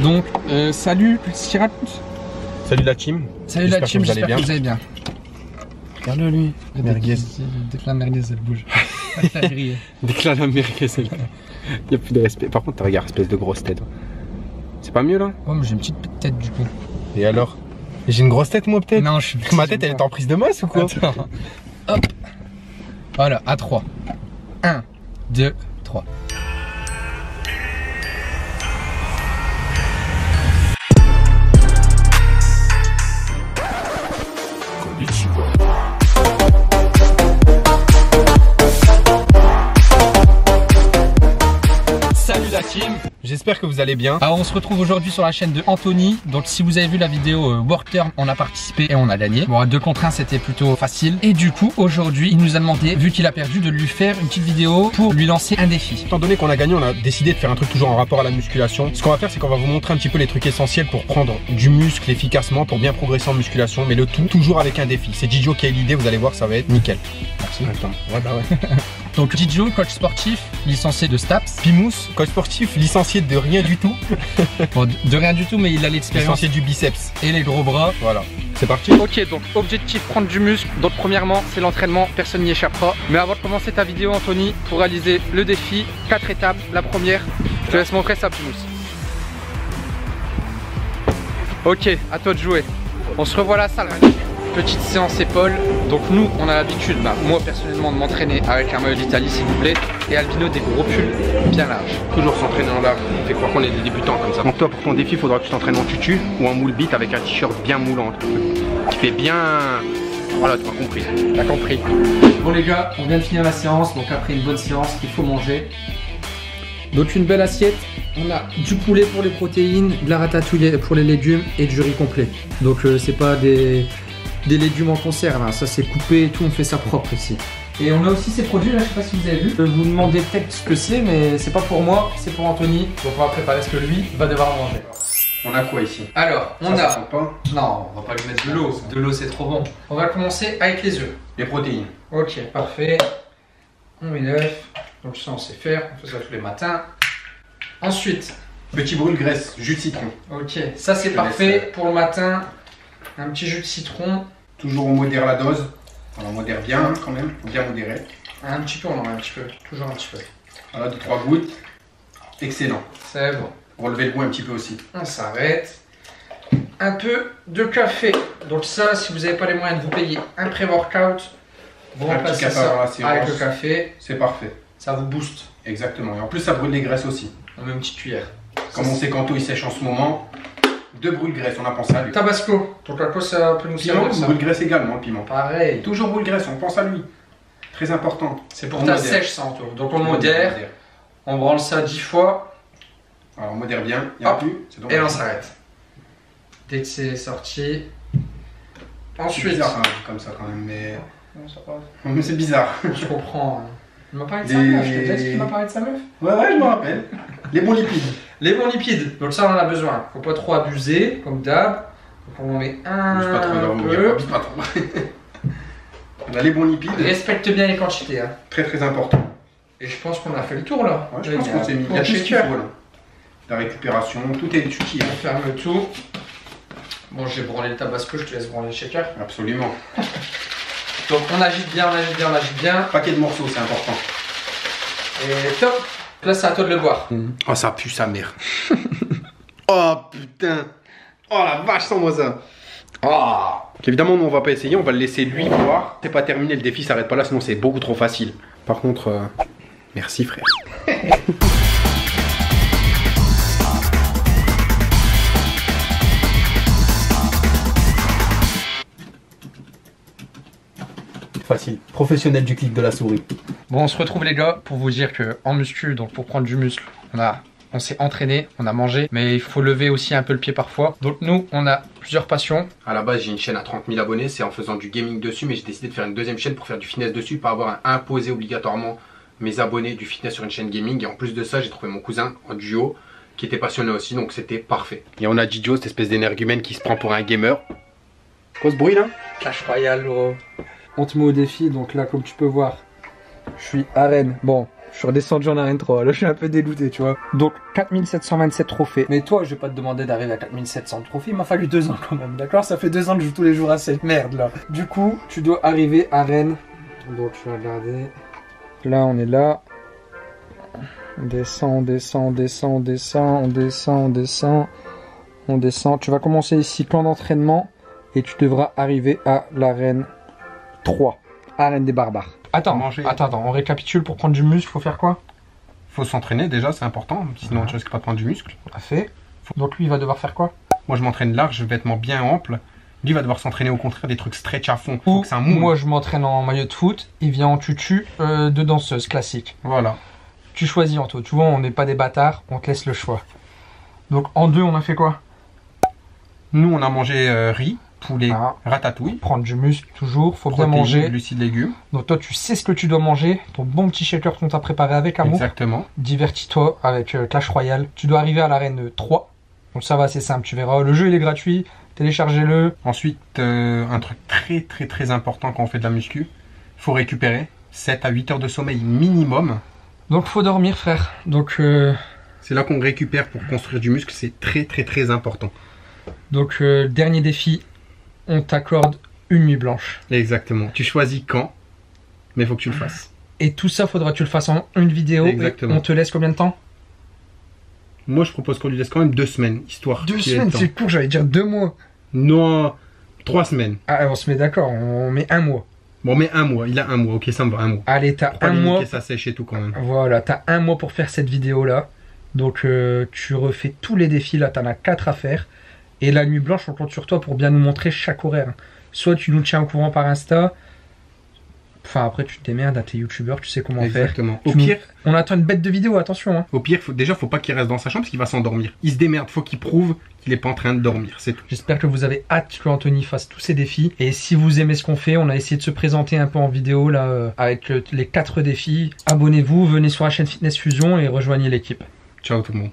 Donc, salut, petit raconte. Salut la team. Salut la team, j'espère que vous allez bien. Regarde-le lui. Merguez. Dès que la merguez elle bouge. Dès que la merguez elle... Il n'y a plus de respect. Par contre, regarde, espèce de grosse tête. C'est pas mieux là? Oh, mais j'ai une petite tête du coup. Et alors? J'ai une grosse tête moi peut-être? Non, je suis... Ma tête elle est en prise de masse ou quoi? Attends. Hop. Voilà, à 3. 1, 2, 3. Salut la team. J'espère que vous allez bien. Alors on se retrouve aujourd'hui sur la chaîne de Anthony. Donc si vous avez vu la vidéo Work Term, on a participé et on a gagné. Bon, à 2 contre 1 c'était plutôt facile. Et du coup aujourd'hui il nous a demandé, vu qu'il a perdu, de lui faire une petite vidéo pour lui lancer un défi. Étant donné qu'on a gagné, on a décidé de faire un truc toujours en rapport à la musculation. Ce qu'on va faire, c'est qu'on va vous montrer un petit peu les trucs essentiels pour prendre du muscle efficacement, pour bien progresser en musculation, mais le tout toujours avec un défi. C'est Didio qui a eu l'idée, vous allez voir, ça va être nickel. Merci. Attends. Ouais bah ouais. Donc Didio, coach sportif, licencié de STAPS. Pimous, coach sportif, licencié de rien du tout. Bon, de rien du tout, mais il a l'expérience Licencié du biceps. et les gros bras. Voilà, c'est parti. Ok, donc objectif prendre du muscle. Donc premièrement c'est l'entraînement, personne n'y échappera. Mais avant de commencer ta vidéo Anthony, pour réaliser le défi, 4 étapes. La première, je te laisse montrer ça Pimous. Ok, à toi de jouer. On se revoit à la salle. Petite séance épaules. Donc nous on a l'habitude, moi personnellement, de m'entraîner avec un maillot d'Italie s'il vous plaît. Et Albino des gros pulls bien larges. Toujours s'entraîner en large, on fait croire qu'on est des débutants comme ça. Donc toi pour ton défi, il faudra que tu t'entraînes en tutu ou en moule bite avec un t-shirt bien moulant. Qui fait bien... Voilà, tu m'as compris. T'as compris. Bon les gars, on vient de finir la séance, donc après une bonne séance, il faut manger. Donc une belle assiette, on a du poulet pour les protéines, de la ratatouille pour les légumes et du riz complet. Donc c'est pas des légumes en conserve, hein. Ça c'est coupé et tout, on fait ça propre ici. Et on a aussi ces produits là, je sais pas si vous avez vu. Je vais vous demander peut-être ce que c'est, mais c'est pas pour moi, c'est pour Anthony. Donc on va préparer ce que lui va devoir manger. On a quoi ici? Alors, on ça a... sent pas. Non, on va pas lui mettre de l'eau. De l'eau c'est trop bon. On va commencer avec les œufs. Les protéines. Ok, parfait. On met l'œuf. Donc ça on sait faire, on fait ça tous les matins. Ensuite, Petit brûle-graisse, jus de citron. ok, ça c'est parfait pour le matin. Un petit jus de citron. Toujours on modère la dose. On modère bien quand même, faut bien modérer. Un petit peu, on en met un petit peu. Toujours un petit peu. Voilà, 2-3 gouttes. Excellent. C'est bon. Relevez le goût un petit peu aussi. On s'arrête. Un peu de café. Donc ça, si vous n'avez pas les moyens de vous payer un pré-workout, vous remplacez ça avec le café. C'est parfait. Ça vous booste. Exactement. Et en plus ça brûle les graisses aussi. On met une petite cuillère. Comme on sait qu'Anto il sèche en ce moment, 2 brûle-graisse, on a pensé à lui. Tabasco. Donc à quoi ça peut nous Piment, servir ça? brûle-graisse également, le piment. Pareil. Toujours brûle-graisse, on pense à lui. Très important. C'est pour ta sèche ça, Anto. Donc on modère. On branle ça 10 fois. Alors on modère bien, il n'y a plus. Et on s'arrête. Dès que c'est sorti. Ensuite. C'est bizarre comme ça quand même, mais... Non, ça passe. Mais c'est bizarre. Je comprends. Il m'a parlé de sa meuf, je t'ai déjà dit qu'il m'a parlé de sa meuf. Ouais, je me rappelle. Les bons lipides. Les bons lipides, donc ça on en a besoin. Faut pas trop abuser, comme d'hab. Donc on en met un Pas trop, peu. pas trop. On a les bons lipides. Respecte bien les quantités. Hein. Très très important. Et je pense qu'on a fait le tour là. Ouais, je pense qu'on s'est mis il y a tout ce qu'il shaker. faut là. La récupération, tout est utile. On ferme tout. Bon, j'ai branlé le tabasco, je te laisse branler le shaker. Absolument. Donc on agite bien, on agite bien, on agite bien. Paquet de morceaux, c'est important. Et top. Là c'est à toi de le boire. Oh, ça pue sa mère. Oh putain. Oh la vache, sans-moi ça. Oh. Évidemment, nous on va pas essayer, on va le laisser lui boire. C'est pas terminé, le défi s'arrête pas là, sinon c'est beaucoup trop facile. Par contre, merci frère. Facile, professionnel du clic de la souris. Bon, on se retrouve les gars pour vous dire que en muscu, donc pour prendre du muscle, on s'est entraîné, on a mangé, mais il faut lever aussi un peu le pied parfois. Donc nous, on a plusieurs passions. À la base, j'ai une chaîne à 30 000 abonnés, c'est en faisant du gaming dessus, mais j'ai décidé de faire une deuxième chaîne pour faire du fitness dessus, pas avoir à imposer obligatoirement mes abonnés du fitness sur une chaîne gaming. Et en plus de ça, j'ai trouvé mon cousin en duo qui était passionné aussi, donc c'était parfait. Et on a Didio, cette espèce d'énergumène qui se prend pour un gamer. Quoi ce bruit là? Clash Royale, gros. On te met au défi, donc là, comme tu peux voir, je suis arène. Bon, Je suis redescendu en arène 3, là je suis un peu dégoûté, tu vois. Donc 4727 trophées. Mais toi, je vais pas te demander d'arriver à 4700 trophées, il m'a fallu 2 ans quand même, d'accord? Ça fait 2 ans que je joue tous les jours à cette merde là. Du coup, tu dois arriver à Rennes. Donc je vais regarder. Là, on est là. On descend, on descend, on descend, on descend, on descend, on descend. On descend. Tu vas commencer ici, camp d'entraînement. Et tu devras arriver à l'arène 3. Arène des barbares. Attends, on récapitule. Pour prendre du muscle, faut faire quoi? Faut s'entraîner déjà, c'est important, sinon tu risques pas de prendre du muscle. Parfait. Donc lui, il va devoir faire quoi? Moi je m'entraîne large, vêtements bien amples. Lui va devoir s'entraîner au contraire des trucs stretch à fond. Faut que ça mouille. Moi je m'entraîne en maillot de foot, il vient en tutu de danseuse classique. Voilà. Tu choisis Anto, tu vois, on n'est pas des bâtards, on te laisse le choix. Donc en 2, on a fait quoi? Nous on a mangé riz, poulet, ratatouille. Prendre du muscle toujours, faut protéines, bien manger. Glucides, légumes. Donc toi tu sais ce que tu dois manger, ton bon petit shaker qu'on t'a préparé avec amour. Exactement. Divertis-toi avec Clash Royale. Tu dois arriver à l'arène 3. Donc ça va, c'est simple, tu verras, le jeu il est gratuit, téléchargez-le. Ensuite, un truc très important quand on fait de la muscu, faut récupérer 7 à 8 heures de sommeil minimum. Donc faut dormir frère, donc... C'est là qu'on récupère pour construire du muscle, c'est très important. Donc dernier défi, on t'accorde une nuit blanche. Exactement, tu choisis quand, mais il faut que tu le fasses. Et tout ça, faudra que tu le fasses en une vidéo. Exactement. On te laisse combien de temps? Moi je propose qu'on lui laisse quand même 2 semaines, histoire. 2 semaines, c'est court, j'allais dire 2 mois. Non, 3 semaines. Ah, on se met d'accord, on met 1 mois. Bon, mais 1 mois, il a 1 mois, ok, ça me va, 1 mois. Allez, t'as 1 mois. Ça sèche et tout quand même. Voilà, t'as 1 mois pour faire cette vidéo là. Donc tu refais tous les défis là, t'en as 4 à faire. Et la nuit blanche, on compte sur toi pour bien nous montrer chaque horaire. Soit tu nous tiens au courant par Insta. Enfin après tu te démerdes à tes youtubeurs, tu sais comment Exactement. faire. Au pire, on attend une bête de vidéo, attention. Hein. Au pire, faut pas qu'il reste dans sa chambre parce qu'il va s'endormir. Il se démerde, faut qu'il prouve qu'il est pas en train de dormir, c'est tout. J'espère que vous avez hâte que Anthony fasse tous ces défis. Et si vous aimez ce qu'on fait, on a essayé de se présenter un peu en vidéo là avec les 4 défis. Abonnez-vous, venez sur la chaîne Fitness Fusion et rejoignez l'équipe. Ciao tout le monde.